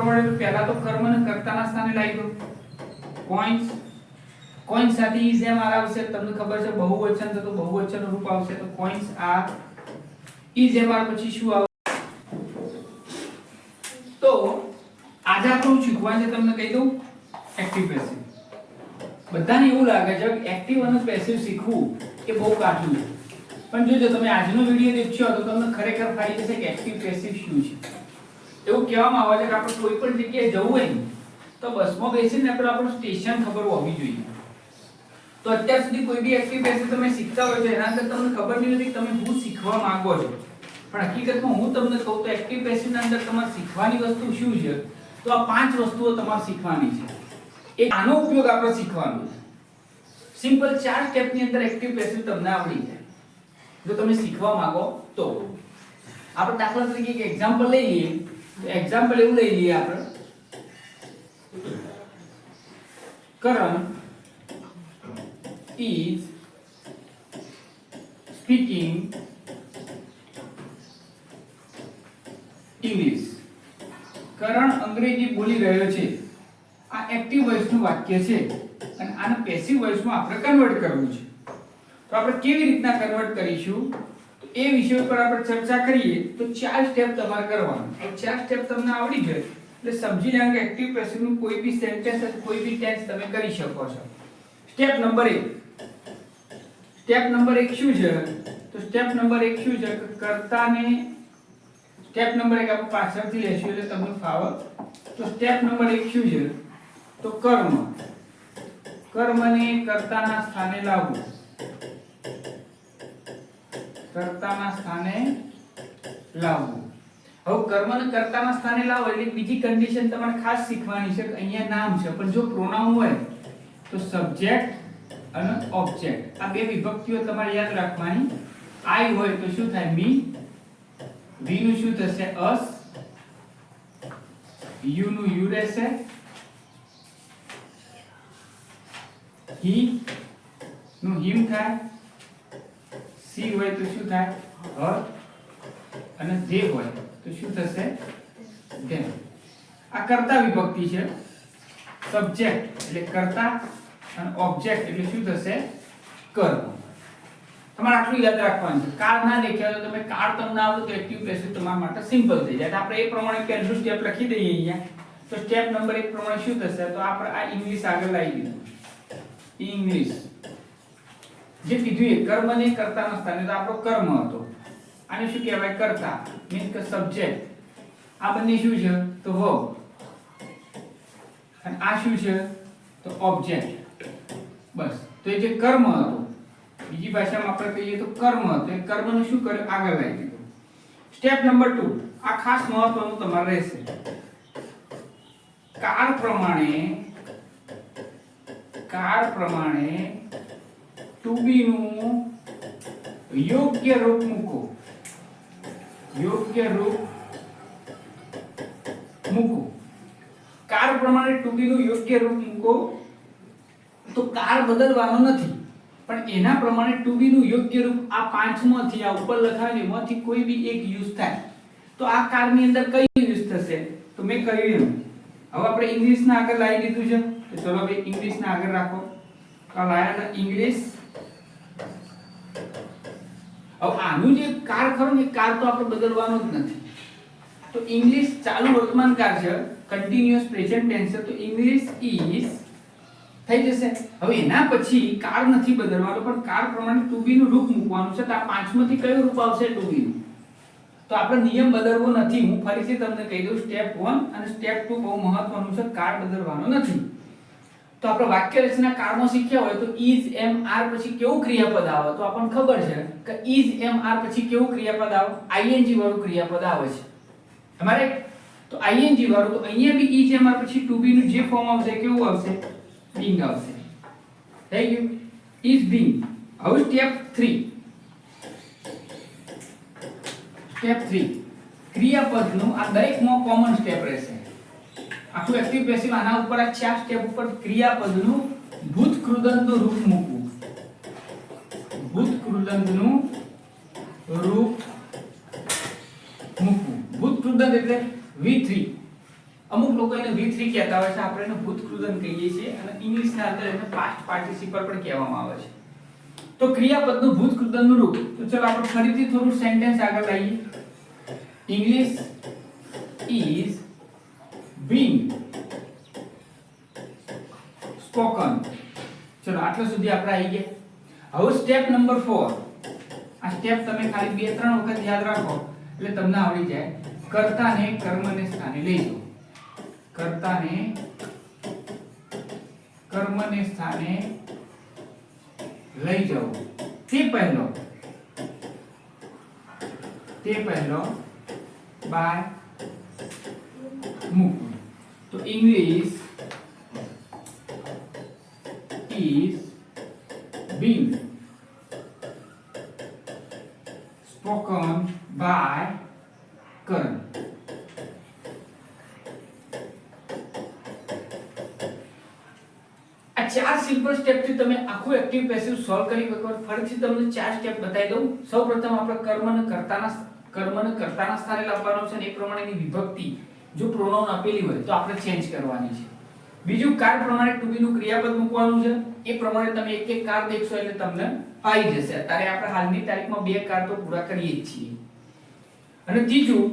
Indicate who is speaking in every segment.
Speaker 1: પ્રમાણે પહેલા તો કર્મને કર્તાના સ્થાને લાવી દો. કોઇન્સ કોઇન્સ સાથે ઇઝ એમ આર આવશે. તમને ખબર છે બહુવચન તો બહુવચનનું રૂપ આવશે તો coins are. Is am are પછી શું આવે? તો આજે આપણું શીખવાનું છે, તમને કહી દઉં, એક્ટિવ પેસિવ. બધાને એવું લાગે છે કે એક્ટિવ અને પેસિવ શીખવું એ બહુ કાઠું છે, પણ જો તમે આજનો વિડિયો દેખશો તો તમને ખરેખર ફાઈ જશે કે એક્ટિવ પેસિવ શું છે. એવું કહેવામાં આવે છે કે આપણે કોઈ પણ જગ્યાએ જવું હોય ને તો બસમાં બેસીને આપણું સ્ટેશન ખબર હોવી જોઈએ. તો અત્યાર સુધી કોઈ બી એક્ટિવ પેસિવ તમે શીખતા હોય તો એના અંદર તમને ખબર નહીં હોતી તમે શું શીખવા માંગો છો, પણ હકીકતમાં હું તમને કહું તો એક્ટિવ પેસિવના અંદર તમારે શીખવાની વસ્તુ શું છે? તો આ 5 વસ્તુઓ તમારે શીખવાની છે. એક આનો ઉપયોગ આપણે શીખવાનો છે. સિમ્પલ 4 સ્ટેપની અંદર એક્ટિવ પેસિવ તમને આવડી જાય જો તમે શીખવા માંગો તો. આપણે દાખલા તરીકે એક એક્ઝામ્પલ લઈ લઈએ. તો એક્ઝામ્પલ એવું લઈ લઈએ આપણે, Karan is speaking English. કરણ અંગ્રેજી બોલી રહ્યો છે. આ એક્ટિવ વોઇસનું વાક્ય છે અને આને પેસિવ વોઇસમાં આપણે કન્વર્ટ કરવું છે. તો આપણે કેવી રીતના કન્વર્ટ કરીશું તો એ વિષય પર આપણે ચર્ચા કરીએ. તો 4 સ્ટેપ તમારે કરવાના. એ 4 સ્ટેપ તમને આવડી જાય એટલે સમજી લેવાનું કે એક્ટિવ પેસિવ નું કોઈ બી સેન્ટેન્સ અથવા કોઈ બી ટેન્સ તમે કરી શકો છો. Step number 1. સ્ટેપ નંબર 1 શું છે? તો સ્ટેપ નંબર 1 શું છે? કર્તાને સ્ટેપ નંબર 1 આપણે પાછળથી લેશું એટલે તમને ફાવે. તો સ્ટેપ નંબર 1 શું છે? તો કર્મ. કર્મને કર્તાના સ્થાને લાવવું. કર્તાના સ્થાને લાવવું. હવે કર્મને કર્તાના સ્થાને લાવો એટલે બીજી કન્ડિશન તમારે ખાસ શીખવાની છે કે અહીંયા નામ છે પણ જો પ્રોનાઉન હોય તો સબ્જેક્ટ અને ઓબ્જેક્ટ આ બે વિભક્તિઓ તમારે યાદ રાખવાની. આઈ હોય તો શું થાય? મી. વી નું શું થશે? અસ. યુ નું યુ રહેશે. હી નું હિમ થાય. સી હોય તો શું થાય? હર. અને ધે હોય તો શું થશે? ધેમ. આ કર્તા વિભક્તિ છે. સબ્જેક્ટ એટલે કર્તા અને ઓબ્જેક્ટ એટલે શું થશે? કર્મ. તમારે આટલું યાદ રાખવાનું છે. કાળ ના દેખ્યા તો તમે કાળ તમને આવડે તો એક્ટિવ પેસિવ તમારા માટે સિમ્પલ થઈ જાય. આપણે એ પ્રમાણે પહેલું સ્ટેપ લખી દઈએ અહીંયા. તો સ્ટેપ નંબર 1 પ્રમાણે શું થશે? તો આપણે આ ઇંગ્લિશ આગળ લાવી દીધું. ઇંગ્લિશ જે કીધું એ કર્મને કર્તાના સ્થાને તો આપણો કર્મ હતો. આને શું કહેવાય? કર્તા મીન્સ કે સબ્જેક્ટ. આ બંને શું છે? તો વર્બ. અને આ શું છે? તો ઓબ્જેક્ટ. બસ. તો એ જે કર્મ હતો બીજી ભાષામાં આપણે કહીએ તો કર્મ હતો એ કર્મનું શું કર્યું? આગળ લાવી દીધું. સ્ટેપ નંબર 2 આ ખાસ મહત્વનું તમારે રહેશે. કાળ પ્રમાણે ટુ બી નું યોગ્ય રૂપ મૂકો. યોગ્ય રૂપ મૂકો. કાળ પ્રમાણે ટુ બી નું યોગ્ય રૂપ મૂકો. તો કાળ બદલવાનો નથી પણ એના પ્રમાણે ટુ બી નું યોગ્ય રૂપ આ 5 માંથી આ ઉપર લખાવેલ એમાંથી કોઈ બી એક યુઝ થાય તો આ કાળની અંદર કઈ યુઝ થશે? તો મેં કહ્યું એમ હવે આપણે ઇંગ્લિશ ના આગળ લાવી દીધું છે તો ચલો ભાઈ ઇંગ્લિશ ના આગળ રાખો. તો લાયા ઇંગ્લિશ. હવે આનું જે કાળ ખરો ને કાળ તો આપણે બદલવાનો જ નથી. તો ઇંગ્લિશ ચાલુ વર્તમાન કાળ છે, કન્ટિન્યુઅસ પ્રેઝન્ટ ટેન્સ છે તો ઇંગ્લિશ ઇઝ થઈ જશે. હવે એના પછી કાળ નથી બદલવાનો પણ કાળ પ્રમાણે ટુ બી નું રૂપ મૂકવાનું છે. તો આ 5 માંથી કયું રૂપ આવશે? ટુ બી નું. તો આપણે નિયમ બદલવો નથી. હું ફરીથી તમને કહી દઉં સ્ટેપ 1 અને સ્ટેપ 2 બહુ મહત્વનું છે. કાળ બદલવાનો નથી. તો આપણે વાક્ય રચના કાળમાં શીખ્યા હોય તો ઇઝ એમ આર પછી કેવું ક્રિયાપદ આવે? તો આપણને ખબર છે કે ઇઝ એમ આર પછી કેવું ક્રિયાપદ આવે? આઈએનજી વાળું ક્રિયાપદ આવે છે. તમારે તો આઈએનજી વાળું તો અહીંયા બી ઇઝ એમ આર પછી ટુ બી નું જે ફોર્મ આવશે કેવું આવશે? બીંગ આવશે. થઈ ગયું? Is being. હવે સ્ટેપ 3. સ્ટેપ 3 ક્રિયાપદનું આ દરેકમાં કોમન સ્ટેપ રહેશે. આખું એક્ટિવ પેસિવ આના ઉપર આ 4 સ્ટેપ ઉપર ક્રિયાપદનું ભૂતકૃદંતનું રૂપ મૂકવું. ભૂતકૃદંતનું રૂપ મૂકવું. ભૂતકૃદંત એટલે V3 અમુક લોકો એને V3 કહેતા હોય છે, આપણે એને ભૂતકૃદન કહીએ છીએ અને ઇંગ્લિશના અંદર એને પાસ્ટ પાર્ટિસિપલ પણ કહેવામાં આવે છે. તો ક્રિયાપદનું ભૂતકૃદનનું રૂપ. તો ચલો આપણે ફરીથી થોડું સેન્ટેન્સ આગળ લાવીએ. English is being spoken. ચલો આટલા સુધી આપણે આવી ગયા. હવે સ્ટેપ નંબર 4. આ સ્ટેપ તમે ખાલી 2-3 વખત યાદ રાખો એટલે તમને આવડી જાય. કર્તાને કર્મને સ્થાને લઈ જાઓ. કર્તાને કર્મને સ્થાને લઈ જાઓ. તે પહેલો બાય મૂકો. તો English is being spoken by Karan. આ 4 સિમ્પલ સ્ટેપ થી તમે આખું એક્ટિવ પેસિવ સોલ્વ કરી શકો. ફરીથી તમને 4 સ્ટેપ બતાવી દઉં. સૌપ્રથમ આપણે કર્મને કર્તાના સ્થાને લાવવાનો છે અને એ પ્રમાણેની વિભક્તિ જો પ્રોનાઉન આપેલી હોય તો આપણે ચેન્જ કરવાની છે. બીજું કાર પ્રમાણે ટુ બી નું ક્રિયાપદ મૂકવાનું છે. એ પ્રમાણે તમે એક એક કાર દેખશો એટલે તમને આવી જશે. અત્યારે આપણે હાલની તારીખમાં 2 કાર તો પૂરા કરીએ જ છીએ. અને ત્રીજું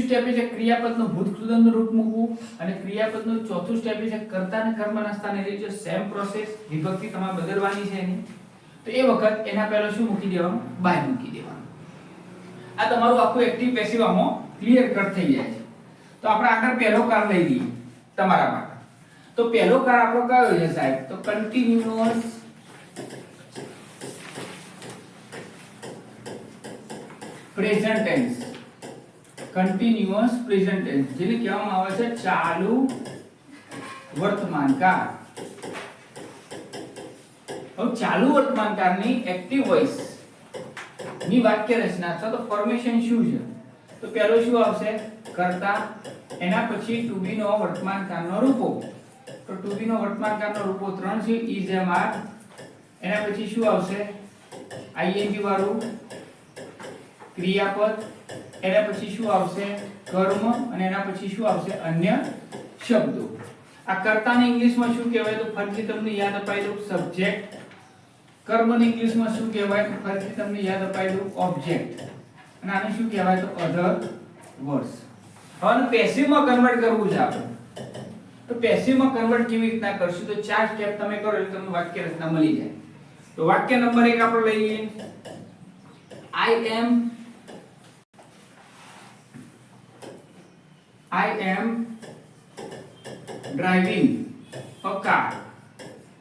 Speaker 1: સ્ટેપ છે ક્રિયાપદનું ભૂતકૃદનનું રૂપ મૂકવું અને ક્રિયાપદનું ચોથું સ્ટેપ છે કર્તાને કર્મના સ્થાને લઈ જો સેમ પ્રોસેસ વિભક્તિ તમારે બદલવાની છે એની. તો એ વખત એના પહેલા શું મૂકી દેવાનું? બાય મૂકી દેવાનું. આ તમારું આખું એક્ટિવ પેસિવ આમાં ક્લિયર કટ થઈ જાય છે. તો આપણે આગળ પહેલો કાર લઈ લઈએ તમારા માટે. તો પહેલો કાર આપણો કયો છે સાહેબ? તો continuous present tense. Continuous present tense જેને કહેવામાં આવે છે ચાલુ વર્તમાન કાળ. હવે ચાલુ વર્તમાન કાળની એક્ટિવ વોઇસ ની વાક્ય રચના અથવા તો ફોર્મેશન શું છે? તો પહેલો શું આવશે? કર્તા, એના પછી ટુ બી નો વર્તમાન કાળનો રૂપો. તો ટુ બી નો વર્તમાન કાળનો રૂપો 3 છે is am are. એના પછી શું આવશે? ing વાળું ક્રિયાપદ. એના પછી શું આવશે? કર્મ. અને એના પછી શું આવશે? અન્ય શબ્દો. આ કર્તાને ઇંગ્લિશમાં શું કહેવાય? તો ફરીથી તમને યાદ અપાઈ દઉં સબ્જેક્ટ. કર્મને ઇંગ્લિશમાં શું કહેવાય? તો ફરીથી તમને યાદ અપાઈ દઉં ઓબ્જેક્ટ. અને આને શું કહેવાય? તો અધર વર્ડ્સ. હવે પેસિવમાં કન્વર્ટ કરવું છે આપણે. તો પેસિવમાં કન્વર્ટ કેવી રીતના કરશું? તો 4 સ્ટેપ તમે કરો એટલે તમને વાક્ય રચના મળી જાય. તો વાક્ય નંબર 1 આપણે લઈએ. I am driving a car.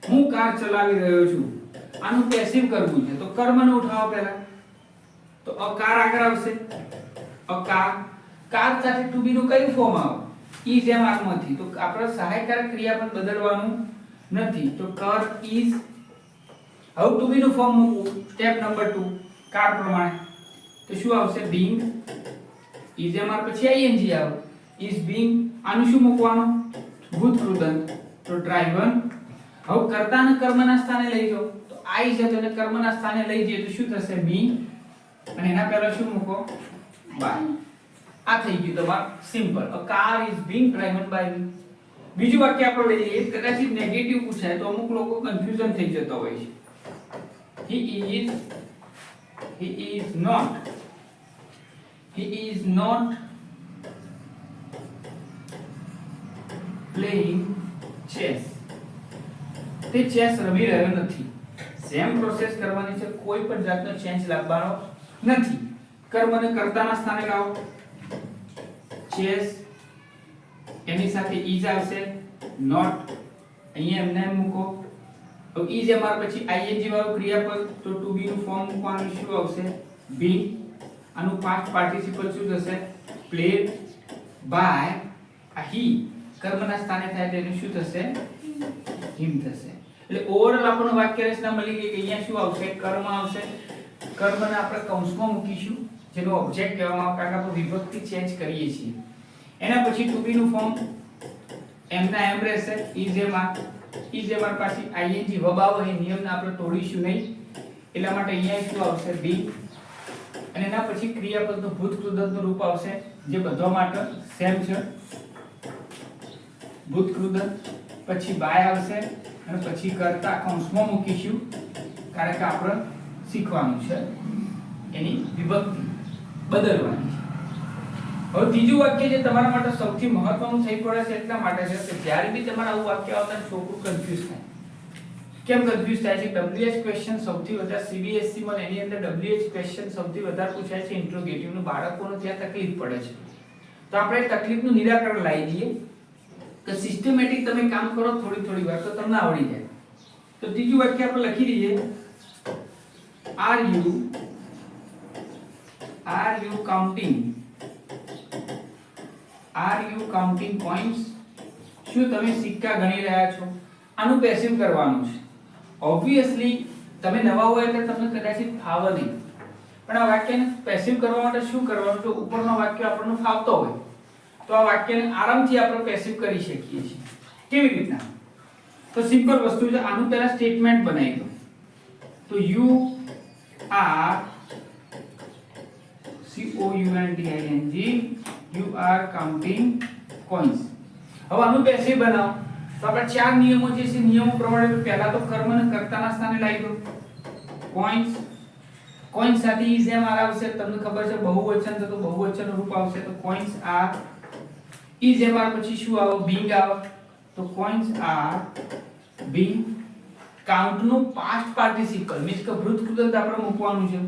Speaker 1: હું કાર ચલાવી રહ્યો છું. આનું પેસિવ કરવું છે તો કર્મને ઉઠાવો પહેલા. તો અ કાર આગળ આવશે. અ કાર સાથે ટુ બી નું કયું ફોર્મ આવે? is am are માંથી. તો આપણે સહાયકારક ક્રિયાપદ બદલવાનું નથી. તો કર is. હવે ટુ બી નું ફોર્મ મૂકવું. સ્ટેપ નંબર 2 કાર પ્રમાણે. તો શું આવશે? being. is am are પછી ing આવે. is being. આનું શું મૂકવાનું? ભૂતકૃદન. તો ડ્રાઈવન. હવે કર્તાને કર્મના સ્થાને લઈ જાઓ. તો I છે તો એને કર્મના સ્થાને લઈ જઈએ તો શું થશે? be. અને એના પહેલા શું મૂકો? by. આ થઈ ગયું તમારું simple. A car is being driven by me. બીજું વાક્ય આપણે લઈ લઈએ. કદાચિત નેગેટિવ પૂછાય તો અમુક લોકો કન્ફ્યુઝન થઈ જતા હોય છે. he is not playing chess. તે ચેસ રમી રહ્યો નથી. સેમ પ્રોસેસ કરવાની છે. કોઈ પણ જાતનો ચેન્જ લાવવાનો નથી. કર્મને કર્તાના સ્થાને લાવો. ચેસ એની સાથે is આવશે. not અહીંયા એમને મૂકો. તો is અમાર પછી ing વાળું ક્રિયાપદ. તો to be નું ફોર્મ મૂકવાનું. શું આવશે? be. આનું પાસ્ટ પાર્ટિસિપલ શું થશે? played by. he કર્મના સ્થાને થાય તો એનું શું થશે? him થશે. એટલે ઓવરઓલ આપણો વાક્ય રચના મળી ગઈ કે અહીંયા શું આવશે? કર્મ આવશે. કર્મને આપણે કૌંસમાં મૂકીશું જેનો ઓબ્જેક્ટ કહેવામાં આવે કારણ કે આપણે વિભક્તિ ચેન્જ કરીએ છીએ. એના પછી ટુ બી નું ફોર્મ એમના એમ રહેશે. is am are પાછી ing વબાવો એ નિયમને આપણે તોડીશું નહીં. એટલા માટે અહીંયા શું આવશે? be. અને એના પછી ક્રિયાપદનું ભૂતકૃદનનું રૂપ આવશે જે બધા માટે સેમ છે. ભૂતકૃદંત, પછી બાય આવશે અને પછી કર્તા કૌંસમાં મૂકીશું કારણ કે આપણે શીખવાનું છે એની વિભક્તિ બદલવાની છે. હવે ત્રીજું વાક્ય જે તમારા માટે સૌથી મહત્વનું થઈ પડે છે એટલા માટે છે કે જ્યારે બી તમારે આવું વાક્ય આવતા છોકરું કન્ફ્યુઝ થાય. કેમ કન્ફ્યુઝ થાય છે? WH ક્વેશ્ચન સૌથી વધારે CBSE માં એની અંદર WH ક્વેશ્ચન સૌથી વધારે પૂછાય છે ઇન્ટ્રોગેટિવ નું. બાળકોને ત્યાં તકલીફ પડે છે. તો આપણે તકલીફનું નિરાકરણ લાવી દઈએ કે સિસ્ટમેટિક તમે કામ કરો થોડી થોડી વાર તો તમને આવડી જાય. તો ત્રીજું વાક્ય આપણે લખી દઈએ, are you counting coins? શું તમે સિક્કા ગણી રહ્યા છો? આનું પેસિવ કરવાનું છે. ઓબ્વિયસલી તમે નવા હોય એટલે તમને કદાચ ફાવે નહીં, પણ આ વાક્યને પેસિવ કરવા માટે શું કરવાનું? જો ઉપરનો વાક્ય આપણને ફાવતો હોય તો આ વાક્યને આરામથી આપણે પેસિવ કરી શકીએ છીએ. કેવી રીતના? તો સિમ્પલ વસ્તુ છે. આનું પહેલા સ્ટેટમેન્ટ બનાવી દો. તો you are you are counting coins. હવે આનું પેસિવ બનાવો તો આપણે ચાર નિયમો જે છે નિયમો પ્રમાણે પહેલા તો કર્મને કર્તાના સ્થાને લાવી દો. coins સાથે is એમ આવશે. તમને ખબર છે બહુવચન તો બહુવચન રૂપ આવશે. તો coins are is એમ પછી શું આવે? being આવે. તો coins are being. count નું past participle મીન્સ કે ભૂતકૃદંત આપણે મૂકવાનું છે.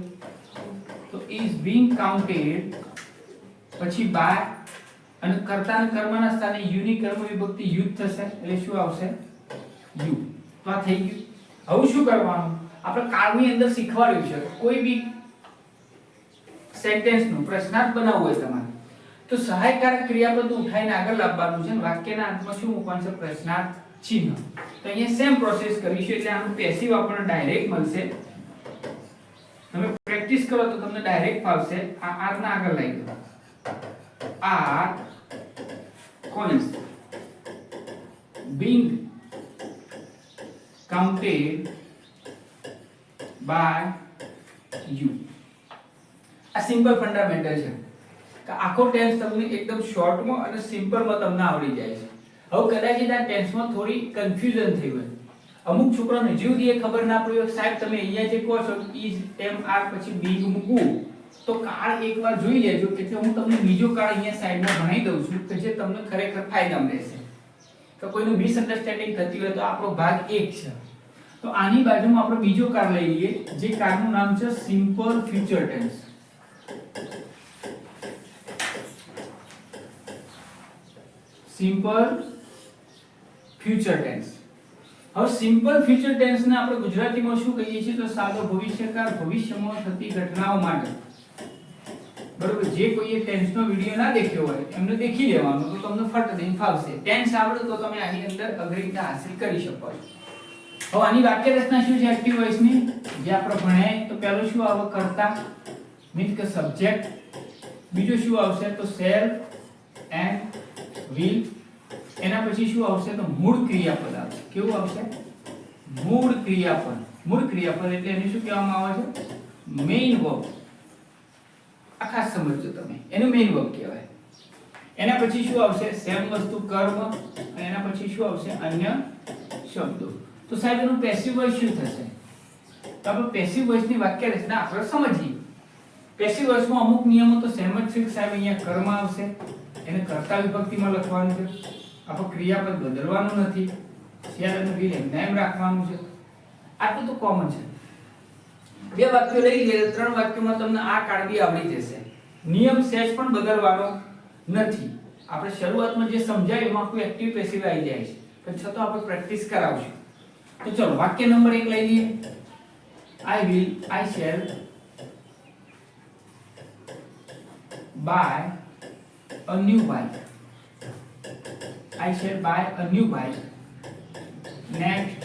Speaker 1: તો is being counted પછી by અને કર્તાના કર્મના સ્થાને યુ ની કર્મ વિભક્તિ યુ થશે એટલે શું આવશે? યુ. તો આ થઈ ગયું. હવે શું કરવાનું? આપણે કાળની અંદર શીખવાડ્યું છે કોઈ બી સેન્ટેન્સ નું પ્રશ્નાર્થ બનાવવું હોય તમારે તો સહાયકારક ક્રિયાપદ ઉઠાઈને આગળ લાવવાનું છે. વાક્યના અંતમાં શું મૂકવાનું છે? પ્રશ્નાર્થ ચિહ્ન. તો અહીંયા સેમ પ્રોસેસ કરીશું એટલે આનું પેસિવ આપણને ડાયરેક્ટ મળશે. તમે પ્રેક્ટિસ કરો તો તમને ડાયરેક્ટ ફાવશે. આ આર ના આગળ લઈ દો. are coins being counted by you. આ સિમ્પલ ફંડામેન્ટલ છે કે આખો ટેન્સ તમને એકદમ શોર્ટમાં અને સિમ્પલમાં તમને આવડી જાય છે. હવે કદાચ આ ટેન્સમાં થોડી કન્ફ્યુઝન થઈ હોય. અમુક છોકરાઓને જીવથી એ ખબર ના પડી હોય સાહેબ તમે અહીંયા જે કહો છો is am are પછી being મૂકવું તો કાળ એકવાર જોઈ લેજો. એટલે હું તમને બીજો કાળ અહીંયા સાઈડમાં ભણાવી દઉં છું કે જે તમને ખરેખર ફાયદામાં રહેશે. તો કોઈનું મિસઅન્ડરસ્ટેન્ડિંગ થતી હોય તો આપણો ભાગ 1 છે. તો આની બાજુમાં આપણે બીજો કાળ લઈ લઈએ જે કાળનું નામ છે simple future tense. Simple future tense. હવે સિમ્પલ ફ્યુચર ટેન્સ ને આપણે ગુજરાતીમાં શું કહીએ છીએ? તો સાદો ભવિષ્યકાળ ભવિષ્યમાં થતી ઘટનાઓ માટે. બરોબર. જે કોઈએ ટેન્સ નો વિડિયો ના દેખ્યો હોય એમને દેખી લેવાનો તો તમને ફટ દઈને ફાવશે. ટેન્સ આવડે તો તમે આની અંદર અગ્રતા હાંસલ કરી શકો છો. હવે આની વાક્ય રચના શું છે એક્ટિવ વોઇસ ની? જે આપણે ભણ્યા તો પહેલું શું આવે? કર્તા મીન્સ કે સબ્જેક્ટ. બીજું શું આવશે? તો શેલ એન્ડ will. એના પછી શું આવશે? તો મૂળ ક્રિયાપદ આવશે. કેવું આવશે? મૂળ ક્રિયાપદ. મૂળ ક્રિયાપદ એટલે એને શું કહેવામાં આવે છે? Main verb. આ ખાસ સમજજો તમે. એનું મેઇન વર્બ કહેવાય. એના પછી શું આવશે? સેમ વસ્તુ કર્મ અને એના પછી શું આવશે? અન્ય શબ્દો. તો સાહેબ એનું પેસિવ વોઇસ શું થશે? તો આપણે પેસિવ વોઇસ ની વાક્ય રચના આપણે સમજીએ. પેસિવ વોઇસમાં અમુક નિયમો તો સેમ જ છે. સાહેબ અહીંયા કર્મ આવશે એને કર્તા વિભક્તિમાં લખવાનું છે. આપણે ક્રિયાપદ બદલવાનું નથી. શેર અને will એમ રાખવાનું છે. આટલું તો કોમન છે. બે વાક્યો લઈ લઈએ. 3 વાક્યોમાં તમને આ કાળજી આવડી જશે. નિયમ સેજ પણ બદલવાનો નથી. આપણે શરૂઆતમાં જે સમજાયું એમાં કોઈ એક્ટિવ પેસિવ આવી જાય છે પણ છતાં આપણે પ્રેક્ટિસ કરાવશું. તો ચલો વાક્ય નંબર 1 લઈ લઈએ. I shall buy a new bike. I shall buy a new bike next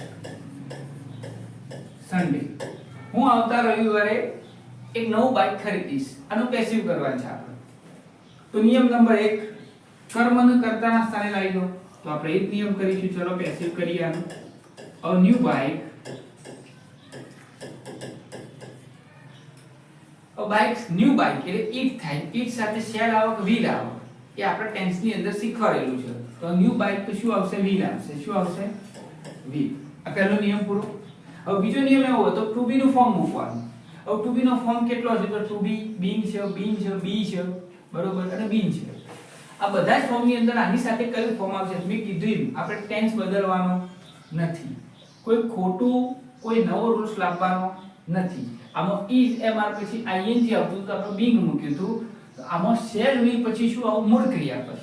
Speaker 1: Sunday. હું આવતા રવિવારે એક નવું બાઇક ખરીદીશ. આનું પેસિવ કરવાનું છે આપણે. તો નિયમ નંબર 1 કર્મને કર્તાના સ્થાને લાવી દો. તો આપણે એક નિયમ કરીશું. ચલો પેસિવ કરીએ આનું. a new bike. a bike new bike એટલે it થાય. it સાથે shall આવે કે will આવે એ આપણે ટેન્સ ની અંદર શીખવાડેલું છે. તો ન્યુ બાય તો શું આવશે will આવશે. શું આવશે will. આ પહેલો નિયમ પૂરો. હવે બીજો નિયમ એવો હતો to be નું ફોર્મ મૂકવાનું. હવે to be નો ફોર્મ કેટલો છે તો to be being છે be છે બરોબર અને been છે. આ બધા જ ફોર્મની અંદર આની સાથે કયું ફોર્મ આવશે મેં કીધું આપણે ટેન્સ બદલવાનો નથી, કોઈ ખોટું કોઈ નવો રૂલ્સ લાવવાનો નથી. આમાં is mr પછી ing આવતું તો આપણે being મૂક્યું હતું. તો આમાં shall will પછી શું આવું મૂળ ક્રિયાપદ.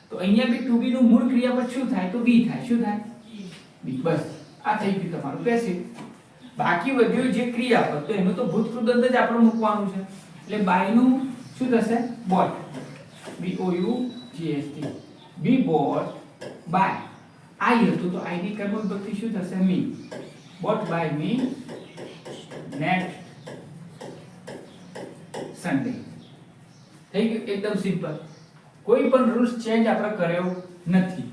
Speaker 1: તો અહીંયા બી to be નું મૂળ ક્રિયાપદ શું થાય તો be થાય. શું થાય be. બસ આ થઈ ગયું તમારું પેસિવ. બાકી વધ્યું જે ક્રિયાપદ તો એનું તો ભૂતકૃદંત જ આપણે મૂકવાનું છે. એટલે by નું શું થશે bought. b o u g s t be bought by I હતું તો I ની કર્મ વિભક્તિ શું થશે me. bought by me next Sunday. થઈ ગયું એકદમ સિમ્પલ. કોઈ પણ રૂલ્સ ચેન્જ આપણે કર્યો નથી.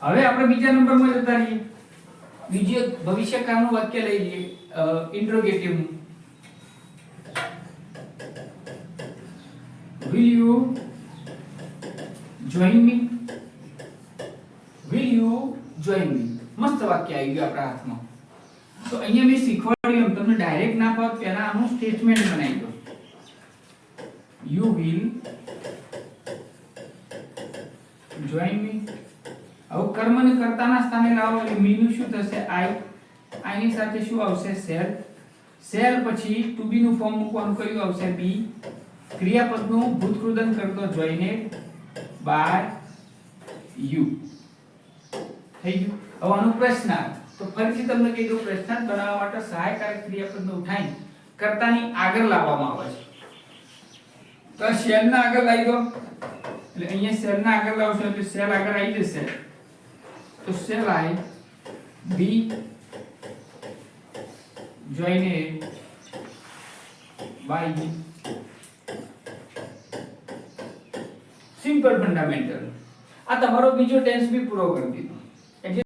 Speaker 1: હવે આપણે બીજા નંબરમાં જતા રહીએ. બીજું ભવિષ્યકાળનું વાક્ય લઈ લઈએ ઇન્ટ્રોગેટિવ નું. will you join me. will you join me મસ્ત વાક્ય આવી ગયું આપણા હાથમાં. તો અહીંયા મેં શીખવાડ્યું તમને ડાયરેક્ટ ના પાક પહેલા આનું સ્ટેટમેન્ટ બનાવી દો. you will join me. હવે કર્મને કર્તાના સ્થાને લાવો એટલે me નું શું થશે I ની સાથે શું આવશે shall પછી to be નું ફોર્મ મૂકવાનું કયું આવશે be. ક્રિયાપદનું ભૂતકૃદન કરતો joined by you. થઈ ગયું. હવે આનો પ્રશ્નાર્થ તો ફરીથી તમને કહી દઉં પ્રશ્નાર્થ બનાવવા માટે સહાયકારક ક્રિયાપદને ઉઠાઈ કર્તાની આગળ લાવવામાં આવે છે. તો shall ના આગળ લાવી દો એટલે અહીંયા shall ના આગળ લાવશો એટલે shall આગળ આવી જશે. તો shall I be joined by you. Simple fundamental. આ તમારો બીજો ટેન્સ બી પૂરો કરી દીધો.